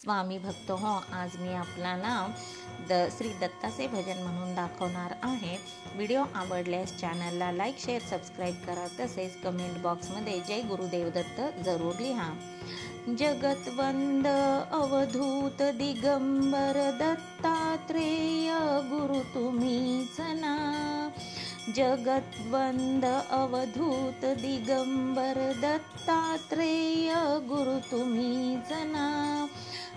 स्वामी भक्त हो, आज मी आपल्याला श्री दत्ताचे भजन म्हणून दाखवणार आहे. व्हिडिओ आवडल्यास चॅनलला लाईक, शेअर, सबस्क्राईब करा. तसेच कमेंट बॉक्समध्ये जय गुरुदेव दत्त जरूर लिहा. जगतवंद अवधूत दिगंबर दत्तात्रेय गुरु तुम्हीच ना. जगतवंद अवधूत दिगंबर दत्तात्रेय गुरु तुम्हीच ना.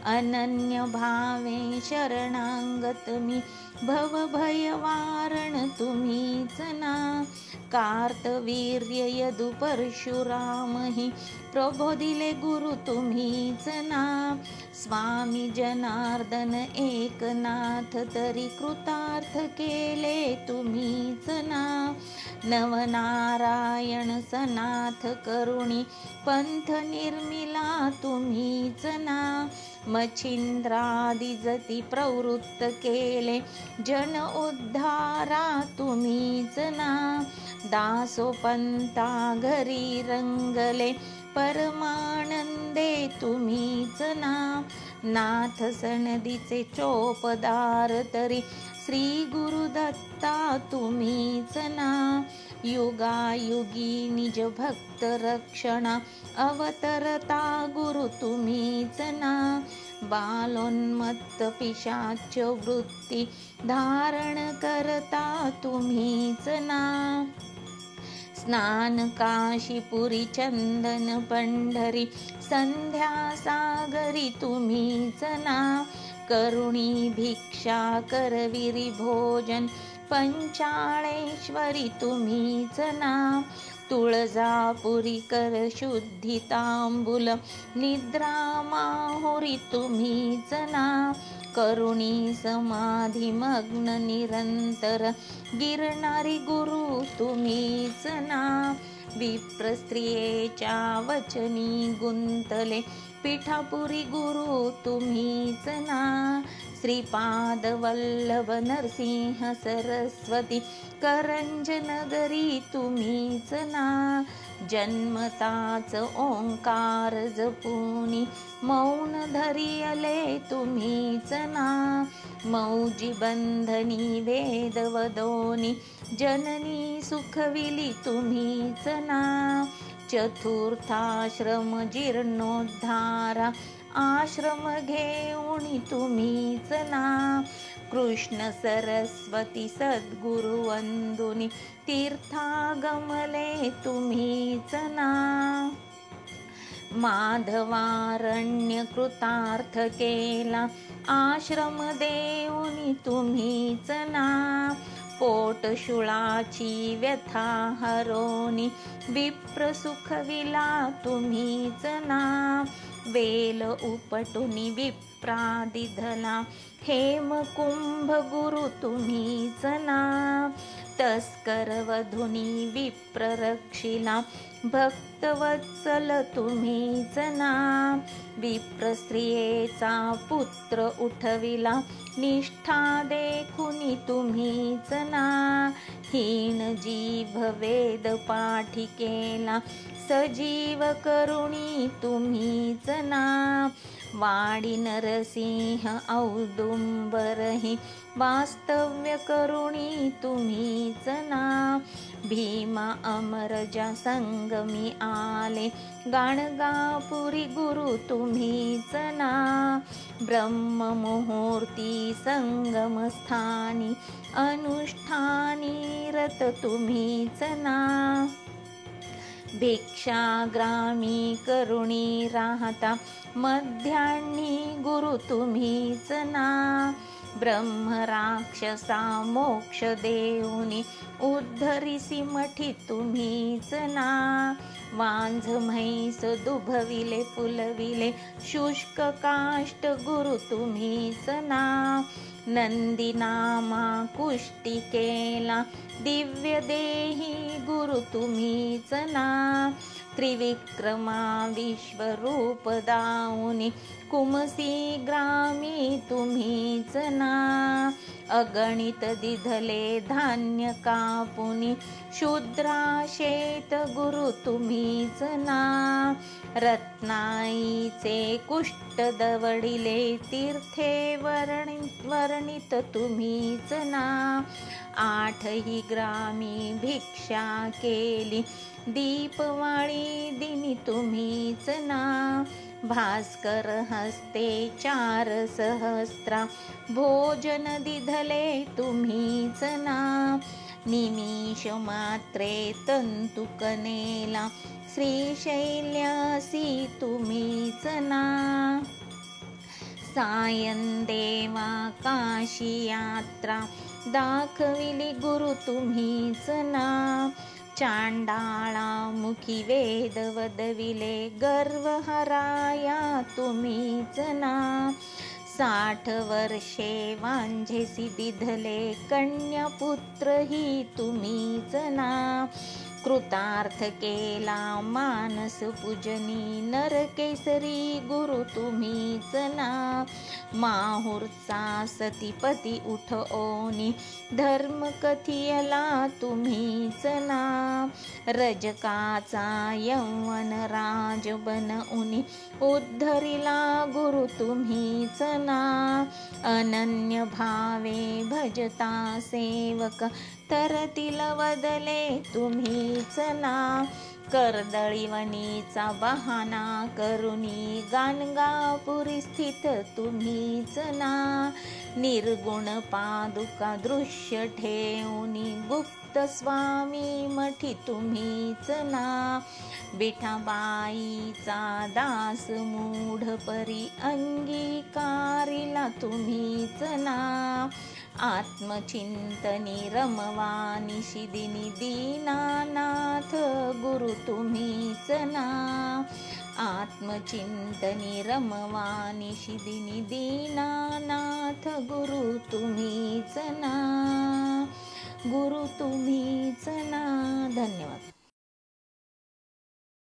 अनन्य भावे शरणांगत मी भवभय वारण तुम्हीच ना. कार्तवीर्य यदु परशुराम ही प्रबोधिले गुरु तुम्हीच ना. स्वामी जनार्दन एकनाथ तरी कृतार्थ केले तुम्हीच ना. नवनारायण सनाथ करुणी पंथ निर्मिला तुम्हीच ना. मच्छिंद्रादि जती प्रवृत्त केले जन उद्धारा तुम्हीच ना. दासोपंता घरी रंगले परमानंदे तुम्हीच ना. नाथ सनदीचे चोपदार तरी श्री गुरुदत्ता तुम्हीच ना. युगायुगी निज भक्त रक्षणा अवतरता गुरु तुम्हीच ना. बालोन्मत्त पिशाच वृत्ती धारण करता तुम्हीच ना. स्नान काशीपुरी चंदन पंढरी संध्या सागरी तुम्हीच ना. करुणी भिक्षा करविरी भोजन पंचाळेश्वरी तुम्हीच ना. तुळजापुरी कर शुद्धी तांबूल निद्रा माहुरी तुम्हीच ना. करुणी समाधी मग्न निरंतर गिरणारी गुरु तुम्हीच ना. विप्र स्त्रियेच्या वचनी गुंतले पिठापुरी गुरु तुम्हीच ना. श्रीपाद वल्लभ नरसिंह सरस्वती करंज नगरी तुम्हीच ना. जन्मताच ओंकार जपुनी मौन धरियले तुम्हीच ना. मौजी बंधनी वेदवदोनी जननी सुखविली तुम्हीच ना. चतुर्थाश्रम जीर्णोद्धारा आश्रम घेऊन तुम्हीच ना. कृष्ण सरस्वती सद्गुरु वंदुनी तीर्थागमले तुम्हीच ना. माधवारण्य कृतार्थ केला आश्रम देऊनी तुम्हीच ना. पोटशुळाची व्यथा हरोनी विप्र सुखविला तुम्हीच ना. वेल उपटुनी विप्रादिधला हेम कुंभ गुरु तुम्हीच ना. तस्कर वधुनी विप्र रक्षिला भक्तवत्सल तुम्हीच ना. विप्र स्त्रियेचा पुत्र उठविला निष्ठा देखुनी तुम्हीच ना. हीन जीभ वेद पाठी केला सजीव करुणी तुम्हीच ना. वाडी नरसिंह औदुंबरहि वास्तव्य करुणी तुम्हीच ना. भीमा अमरजा संगमी आले गाणगापुरी गुरु तुम्हीच ना. ब्रह्म मुहूर्ती संगमस्थानी अनुष्ठानी रत तुम्हीच ना. भिक्षाग्रामी करुणी राहता मध्यान्ही गुरु तुम्हीच ना. ब्रह्म राक्षसा मोक्ष देऊनी उद्धरिसी मठी तुम्हीच ना. वांझ म्हैस दुभविले फुलविले शुष्क काष्ट गुरु तुम्हीच ना. नंदीनामा कुष्टी केला दिव्य देही गुरु तुम्हीच ना. त्रिविक्रमा विश्वरूप दाऊनी कुमसी ग्रामी तुम्हीच ना, अगणित दिधले धान्य कापुनी, शूद्रा शेत गुरु तुम्हीच ना, रत्नाईचे कुष्ट दवडिले, तीर्थे वर्णित तुम्हीच ना, आठही ग्रामी भिक्षा केली, दीपवाळी दिनी तुम्हीच ना, भास्कर हस्ते 4 सहस्रा, भोजन दिधले तुम्हीच ना, निमिष मात्रे तंतु कनेला, श्रीशैल्यासी तुम्हीच ना, सायं देवा काशी यात्रा, दाखविली गुरु तुम्हीच ना, चांडाळा मुखी वेद वदविले, गर्व हराया तुम्हीच ना, 60 वर्षे वांझेसी दिधले, कन्यापुत्र ही तुम्हीच ना, कृतार्थ केला मानस पूजनी, नरकेसरी गुरु तुम्हीच ना, माहुरचा सतीपती उठओनी, धर्म कथियला तुम्हीच ना, रजकाचा यौवन राज बनउनी, उद्धरिला गुरु तुम्हीच ना, अनन्य भावे भजता सेवक, तरतील वदले तुम्हीच ना, कर्दळीवनीचा बहाना करुनी, गाणगापुरी स्थित तुम्हीच ना, निर्गुण पादुका दृश्य ठेवूनी, गुप्त स्वामी मठी तुम्हीच ना, विठाबाईचा दास मूढ परी, अंगीकारिला तुम्हीच ना, आत्मचिंतनी रमवानी शिदिनी, दीनानाथ गुरु तुम्हीच ना, आत्मचिंतनी रमवानी शिदिनी, दीनानाथ गुरु तुम्हीच ना, गुरु तुम्हीच ना. धन्यवाद.